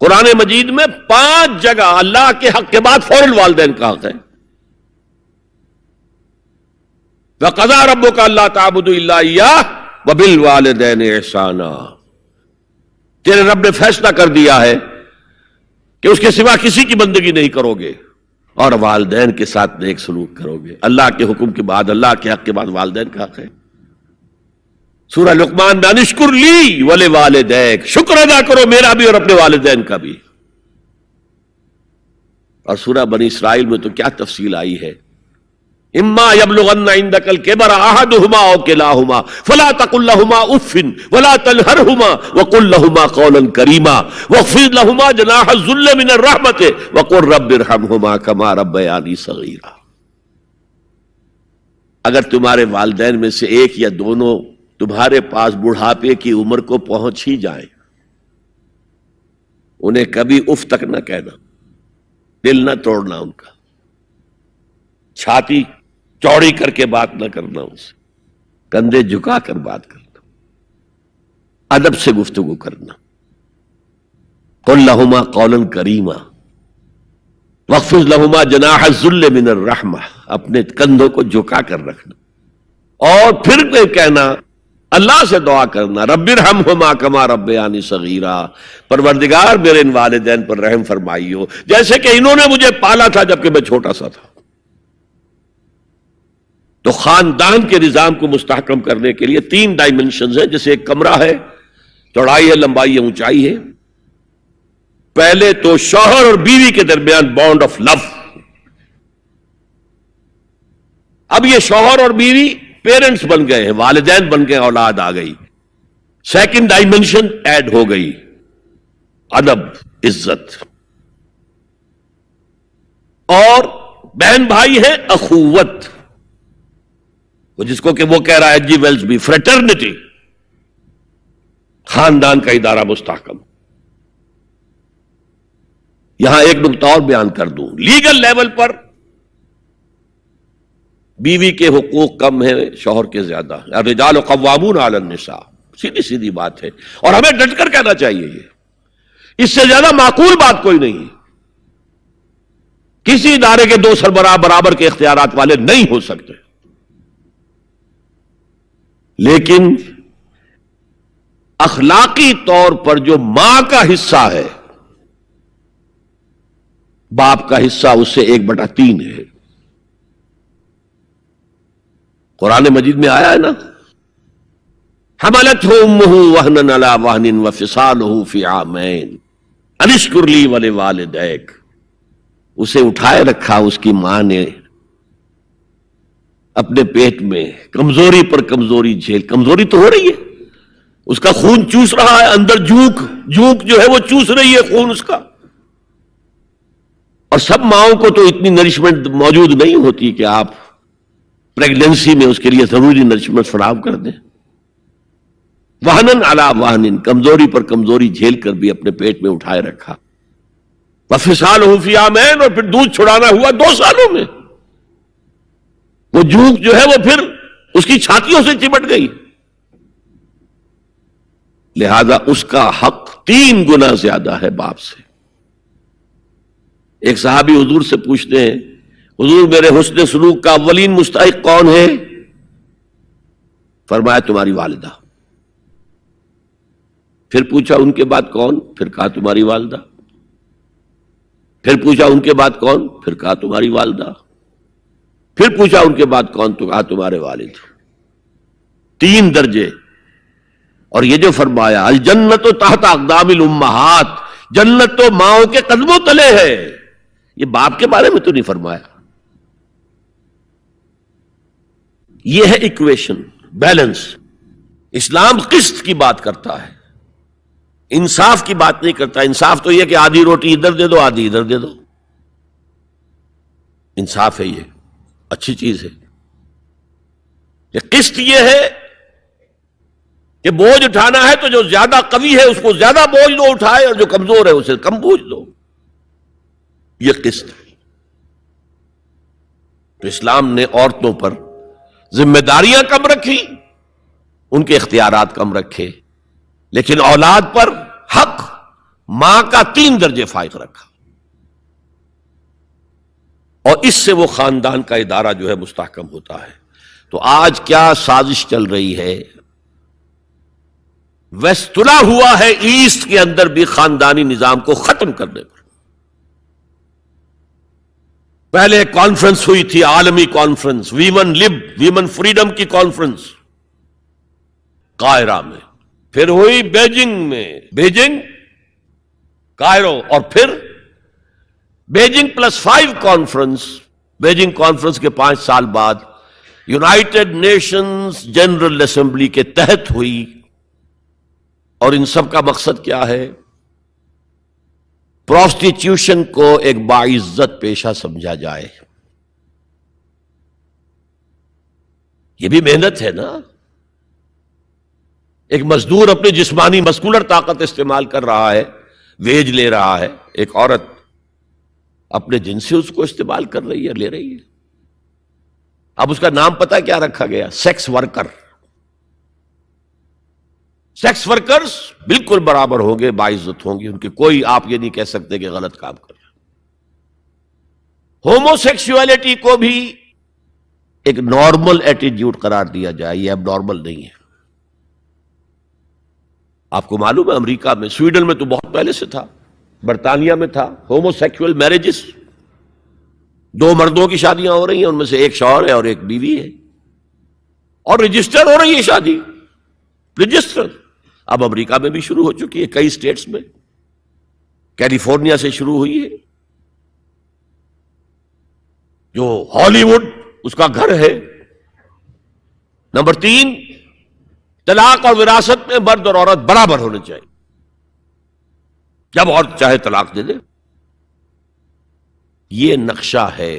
قرآن مجید میں 5 جگہ اللہ کے حق کے بعد فوراً والدین کا حق ہے. وَقَضَىٰ رَبُّكَ أَلَّا تَعْبُدُوا إِلَّا إِيَّاهُ وَبِالْوَالِدَيْنِ إِحْسَانًا. تیرے رب نے فیصلہ کر دیا ہے کہ اس کے سوا کسی کی بندگی نہیں کرو گے اور والدین کے ساتھ نیک سلوک کرو گے. اللہ کے حکم کے بعد، اللہ کے حق کے بعد والدین کا حق ہے. سورہ لقمان میں انشکر لی ولوالدیک، شکر ادا کرو میرا بھی اور اپنے والدین کا بھی. اور سورہ بنی اسرائیل میں تو کیا تفصیل آئی ہے. اما یبلغن عندک الکبر احدہما او کلاہما فلا تقل لهما اف ولا تنہرهما وقل لهما قولا کریما واخفض لهما جناح الذل من الرحمۃ وقل رب ارحمهما كما ربیانی صغیرا. اگر تمہارے والدین میں سے ایک یا دونوں تمہارے پاس بڑھاپے کی عمر کو پہنچ ہی جائیں، انہیں کبھی اف تک نہ کہنا، دل نہ توڑنا ان کا، چھاتی چوڑی کر کے بات نہ کرنا، ان سے کندھے جھکا کر بات کرنا، ادب سے گفتگو کرنا. قل لہما قولا کریما واخفض لہما جناح الذل من الرحمہ، اپنے کندھوں کو جھکا کر رکھنا. اور پھر کہنا، اللہ سے دعا کرنا، رب ارحمہما کما ربیانی صغیرا، پروردگار میرے ان والدین پر رحم فرمائیو جیسے کہ انہوں نے مجھے پالا تھا جبکہ میں چھوٹا سا تھا. تو خاندان کے نظام کو مستحکم کرنے کے لیے 3 ڈائمنشنز ہیں. جیسے ایک کمرہ ہے، چوڑائی ہے، لمبائی ہے، اونچائی ہے. پہلے تو شوہر اور بیوی کے درمیان بانڈ آف لو. اب یہ شوہر اور بیوی پیرنٹس بن گئے ہیں، والدین بن گئے، اولاد آ گئی. سیکنڈ ڈائمنشن ایڈ ہو گئی، ادب، عزت. اور بہن بھائی ہیں، اخوت، جس کو کہ وہ کہہ رہا ہے جی ویلز بھی، فریٹرنٹی. خاندان کا ادارہ مستحکم. یہاں ایک نقطہ اور بیان کر دوں. لیگل لیول پر بیوی کے حقوق کم ہیں شوہر کے زیادہ. الرجال قوامون علی النساء، سیدھی سیدھی بات ہے، اور ہمیں ڈٹ کر کہنا چاہیے. یہ اس سے زیادہ معقول بات کوئی نہیں. کسی ادارے کے 2 سربراہ برابر کے اختیارات والے نہیں ہو سکتے. لیکن اخلاقی طور پر جو ماں کا حصہ ہے، باپ کا حصہ اس سے 1/3 ہے. قرآن مجید میں آیا ہے نا، حملتہ امہ وہنا علی وہن وفصالہ فی عامین ان اشکر لی ولوالدیک. اسے اٹھائے رکھا اس کی ماں نے اپنے پیٹ میں، کمزوری پر کمزوری جھیل. کمزوری تو ہو رہی ہے، اس کا خون چوس رہا ہے اندر، جھونک جو ہے وہ چوس رہی ہے خون اس کا. اور سب ماؤں کو تو اتنی نرشمنٹ موجود نہیں ہوتی کہ آپ پریگننسی میں اس کے لیے ضروری نرشمنٹ فراہم کر دیں. وہنن علی وہن، کمزوری پر کمزوری جھیل کر بھی اپنے پیٹ میں اٹھائے رکھا. وفصالہ فی عامین، اور پھر دودھ چھڑانا ہوا 2 سالوں میں. وہ جھونک جو ہے وہ پھر اس کی چھاتیوں سے چمٹ گئی. لہذا اس کا حق 3 گنا زیادہ ہے باپ سے. ایک صحابی حضور سے پوچھتے ہیں، حضور میرے حسن سلوک کا اولین مستحق کون ہے؟ فرمایا تمہاری والدہ. پھر پوچھا ان کے بعد کون؟ پھر کہا تمہاری والدہ. پھر پوچھا ان کے بعد کون؟ پھر کہا تمہاری والدہ. پھر پوچھا ان کے بعد کون؟ تو کہا تمہارے والد. 3 درجے. اور یہ جو فرمایا الجنت تحت اقدام الامہات، جنت تو ماؤں کے قدموں تلے ہے، یہ باپ کے بارے میں تو نہیں فرمایا. یہ ہے ایکویشن، بیلنس. اسلام قسط کی بات کرتا ہے، انصاف کی بات نہیں کرتا. انصاف تو یہ کہ آدھی روٹی ادھر دے دو، آدھی ادھر دے دو. انصاف ہے، یہ اچھی چیز ہے. یہ قسط یہ ہے کہ بوجھ اٹھانا ہے تو جو زیادہ قوی ہے اس کو زیادہ بوجھ دو اٹھائے، اور جو کمزور ہے اسے کم بوجھ دو. یہ قسط ہے. تو اسلام نے عورتوں پر ذمہ داریاں کم رکھی، ان کے اختیارات کم رکھے، لیکن اولاد پر حق ماں کا 3 درجے فائق رکھا، اور اس سے وہ خاندان کا ادارہ جو ہے مستحکم ہوتا ہے۔ تو آج کیا سازش چل رہی ہے؟ ویسٹ تلا ہوا ہے ایسٹ کے اندر بھی خاندانی نظام کو ختم کرنے پر۔ پہلے کانفرنس ہوئی تھی، عالمی کانفرنس، ویمن فریڈم کی کانفرنس قاہرہ میں، پھر ہوئی بیجنگ کائرو، اور پھر بیجنگ +5 کانفرنس۔ بیجنگ کانفرنس کے 5 سال بعد یونائٹڈ نیشنز جنرل اسمبلی کے تحت ہوئی، اور ان سب کا مقصد کیا ہے؟ پروسٹیٹیوشن کو ایک باعزت پیشہ سمجھا جائے۔ یہ بھی محنت ہے نا، ایک مزدور اپنی جسمانی مسکولر طاقت استعمال کر رہا ہے، ویج لے رہا ہے، ایک عورت اپنے جن سے اس کو استعمال کر رہی ہے، لے رہی ہے۔ اب اس کا نام پتہ کیا رکھا گیا؟ Sex worker. سیکس ورکرز بالکل برابر ہوں گے، باعزت ہوں گے، ان کے کوئی آپ یہ نہیں کہہ سکتے کہ غلط کام کر رہے۔ ہومو سیکسولیٹی کو بھی ایک نارمل ایٹیٹیوڈ قرار دیا جائے، یہ اب نارمل نہیں ہے۔ آپ کو معلوم ہے امریکہ میں، سویڈن میں تو بہت پہلے سے تھا، برطانیہ میں تھا، ہومو سیکسول میرجز، 2 مردوں کی شادیاں ہو رہی ہیں، ان میں سے ایک شوہر ہے اور ایک بیوی ہے، اور رجسٹر ہو رہی ہے شادی، رجسٹر۔ اب امریکہ میں بھی شروع ہو چکی ہے، کئی سٹیٹس میں، کیلیفورنیا سے شروع ہوئی ہے، جو ہالی ووڈ اس کا گھر ہے۔ نمبر 3، طلاق اور وراثت میں مرد اور عورت برابر ہونے چاہیے، جب عورت چاہے طلاق دے دے۔ یہ نقشہ ہے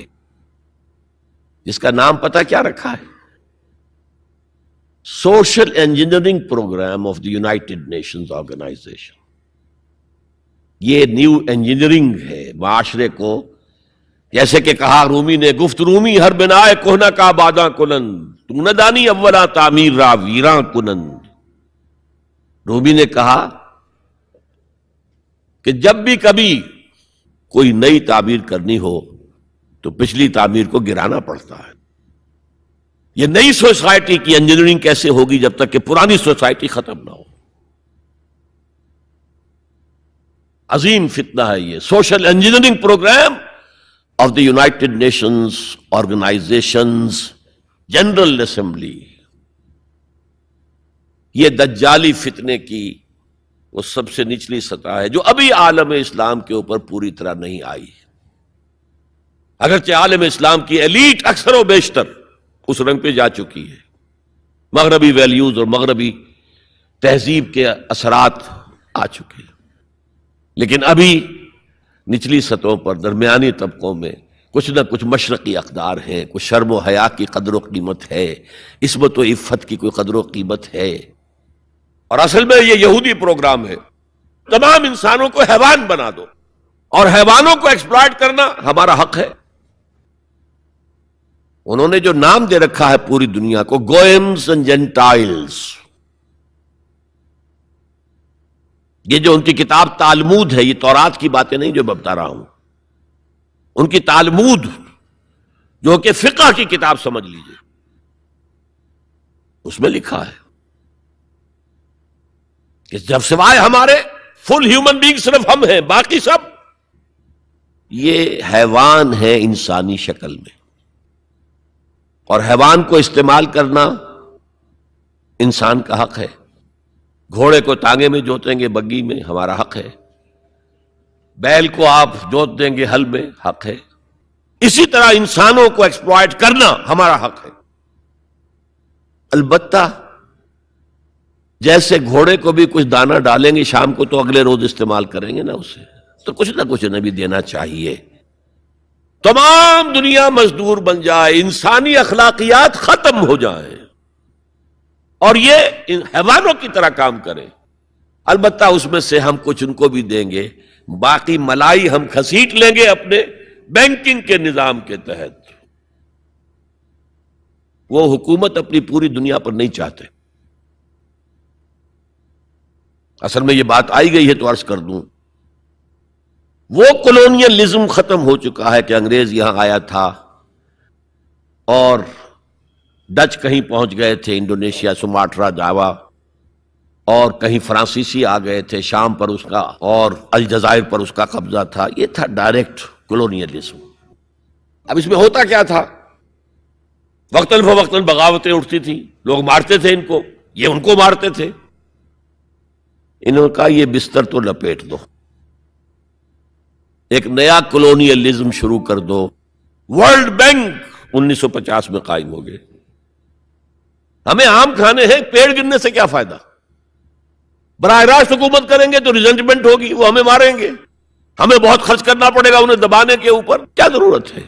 جس کا نام پتہ کیا رکھا ہے؟ Social engineering program of the United Nations organization. یہ نیو انجینئرنگ ہے معاشرے کو، جیسے کہ کہا رومی نے، گفت رومی ہر بنائے کوہنا کا باداں کنند، تو نہ دانی اولا تعمیر را ویراں کنند۔ رومی نے کہا کہ جب بھی کبھی کوئی نئی تعمیر کرنی ہو تو پچھلی تعمیر کو گرانا پڑتا ہے۔ یہ نئی سوسائٹی کی انجینئرنگ کیسے ہوگی جب تک کہ پرانی سوسائٹی ختم نہ ہو؟ عظیم فتنہ ہے یہ social engineering program of the United Nations organizations general assembly. یہ دجالی فتنے کی وہ سب سے نچلی سطح ہے جو ابھی عالم اسلام کے اوپر پوری طرح نہیں آئی۔ اگرچہ عالم اسلام کی ایلیٹ اکثر و بیشتر اس رنگ پہ جا چکی ہے، مغربی ویلیوز اور مغربی تہذیب کے اثرات آ چکے ہیں، لیکن ابھی نچلی سطحوں پر درمیانی طبقوں میں کچھ نہ کچھ مشرقی اقدار ہیں، کچھ شرم و حیا کی قدر و قیمت ہے، عصمت و عفت کی کوئی قدر و قیمت ہے۔ اور اصل میں یہ یہودی پروگرام ہے، تمام انسانوں کو حیوان بنا دو، اور حیوانوں کو ایکسپلائٹ کرنا ہمارا حق ہے۔ انہوں نے جو نام دے رکھا ہے پوری دنیا کو، گوئمز اینڈ جینٹائلز، یہ جو ان کی کتاب تالمود ہے، یہ تورات کی باتیں نہیں جو میں بتا رہا ہوں، ان کی تالمود جو کہ فقہ کی کتاب سمجھ لیجئے، اس میں لکھا ہے کہ جب سوائے ہمارے فل ہیومن بینگ صرف ہم ہیں، باقی سب یہ حیوان ہے انسانی شکل میں، اور حیوان کو استعمال کرنا انسان کا حق ہے۔ گھوڑے کو ٹانگے میں جوتیں گے بگی میں، ہمارا حق ہے۔ بیل کو آپ جوت دیں گے ہل میں، حق ہے۔ اسی طرح انسانوں کو ایکسپلائٹ کرنا ہمارا حق ہے۔ البتہ جیسے گھوڑے کو بھی کچھ دانہ ڈالیں گے شام کو تو اگلے روز استعمال کریں گے نا اسے، تو کچھ نہ کچھ انہیں بھی دینا چاہیے۔ تمام دنیا مزدور بن جائے، انسانی اخلاقیات ختم ہو جائیں اور یہ حیوانوں کی طرح کام کریں، البتہ اس میں سے ہم کچھ ان کو بھی دیں گے، باقی ملائی ہم کھسیٹ لیں گے اپنے بینکنگ کے نظام کے تحت۔ وہ حکومت اپنی پوری دنیا پر نہیں چاہتے۔ اصل میں یہ بات آئی گئی ہے تو عرض کر دوں وہ کولونیلزم ختم ہو چکا ہے کہ انگریز یہاں آیا تھا اور ڈچ کہیں پہنچ گئے تھے، انڈونیشیا، سماٹرا، جاوا، اور کہیں فرانسیسی آ گئے تھے، شام پر اس کا اور الجزائر پر اس کا قبضہ تھا. یہ تھا ڈائریکٹ کولونیلزم. اب اس میں ہوتا کیا تھا؟ وقتاً فوقتاً بغاوتیں اٹھتی تھیں، لوگ مارتے تھے ان کو، یہ ان کو مارتے تھے. انہوں نے کہا یہ بستر تو لپیٹ دو، ایک نیا کولونیلزم شروع کر دو. ورلڈ بینک 1950 میں قائم ہو گئے. ہمیں آم کھانے ہیں، پیڑ گرنے سے کیا فائدہ؟ براہ راست حکومت کریں گے تو ریزنٹمنٹ ہوگی، وہ ہمیں ماریں گے، ہمیں بہت خرچ کرنا پڑے گا انہیں دبانے کے اوپر. کیا ضرورت ہے؟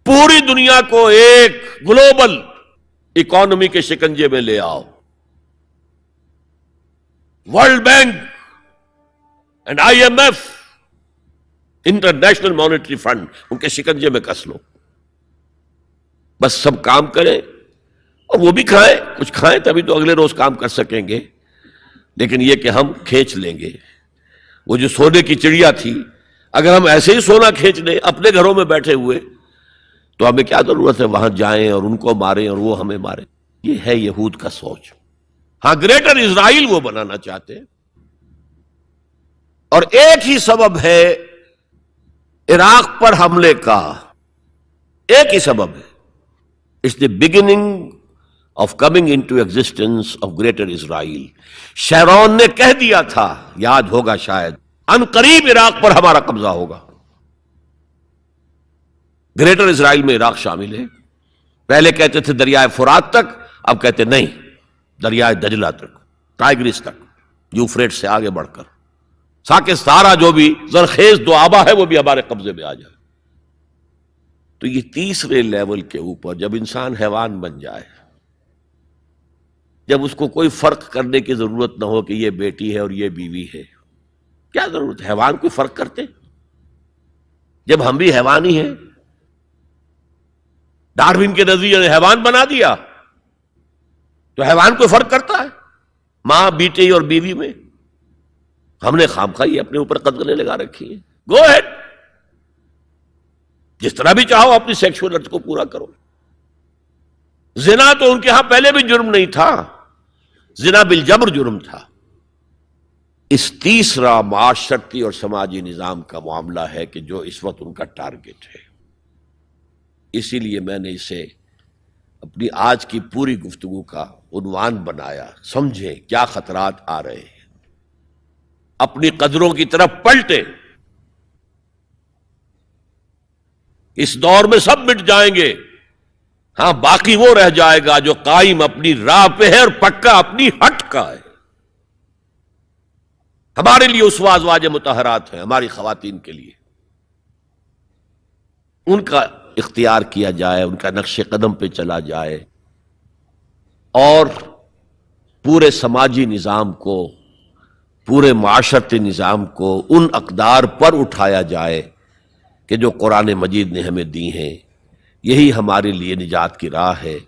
پوری دنیا کو ایک گلوبل اکانومی کے شکنجے میں لے آؤ. World bank and IMF، international monetary fund, ان کے شکنجے میں کس لو. بس سب کام کریں اور وہ بھی کھائیں، کچھ کھائیں تبھی تو اگلے روز کام کر سکیں گے. لیکن یہ کہ ہم کھینچ لیں گے. وہ جو سونے کی چڑیا تھی، اگر ہم ایسے ہی سونا کھینچ لیں اپنے گھروں میں بیٹھے ہوئے، تو ہمیں کیا ضرورت ہے وہاں جائیں اور ان کو ماریں اور وہ ہمیں ماریں؟ یہ ہے یہود کا سوچ. ہاں، گریٹر اسرائیل وہ بنانا چاہتے ہیں، اور ایک ہی سبب ہے عراق پر حملے کا، ایک ہی سبب ہے. It's the beginning of coming into existence of greater Israel. Sharon نے کہہ دیا تھا، یاد ہوگا شاید، ان قریب عراق پر ہمارا قبضہ ہوگا. گریٹر اسرائیل میں عراق شامل ہے. پہلے کہتے تھے دریائے فرات تک، اب کہتے نہیں، دریائے دجلہ تک، ٹائگرس تک، یوفریٹ سے آگے بڑھ کر تاکہ سارا جو بھی زرخیز دوآبا ہے وہ بھی ہمارے قبضے میں آ جائے. تو یہ تیسرے لیول کے اوپر جب انسان حیوان بن جائے، جب اس کو کوئی فرق کرنے کی ضرورت نہ ہو کہ یہ بیٹی ہے اور یہ بیوی ہے، کیا ضرورت ہے؟ حیوان کوئی فرق کرتے؟ جب ہم بھی حیوان ہی ہیں. ڈارون کے نظریے نے حیوان بنا دیا، تو حیوان کوئی فرق کرتا ہے ماں بیٹی اور بیوی میں؟ ہم نے خامخواہ اپنے اوپر قدغنیں لگا رکھی ہیں. گو ہیڈ، جس طرح بھی چاہو اپنی سیکشول ارتھ کو پورا کرو. زنا تو ان کے ہاں پہلے بھی جرم نہیں تھا، زنا بالجبر جرم تھا. اس تیسرا معاشرتی اور سماجی نظام کا معاملہ ہے کہ جو اس وقت ان کا ٹارگٹ ہے. اسی لیے میں نے اسے اپنی آج کی پوری گفتگو کا عنوان بنایا. سمجھیں کیا خطرات آ رہے ہیں، اپنی قدروں کی طرف پلٹیں. اس دور میں سب مٹ جائیں گے، ہاں باقی وہ رہ جائے گا جو قائم اپنی راہ پہ ہے اور پکا اپنی ہٹ کا ہے. ہمارے لیے اسوہ ازواج مطہرات ہیں، ہماری خواتین کے لیے. ان کا اختیار کیا جائے، ان کا نقش قدم پہ چلا جائے، اور پورے سماجی نظام کو، پورے معاشرتی نظام کو ان اقدار پر اٹھایا جائے کہ جو قرآن مجید نے ہمیں دی ہیں. یہی ہمارے لیے نجات کی راہ ہے.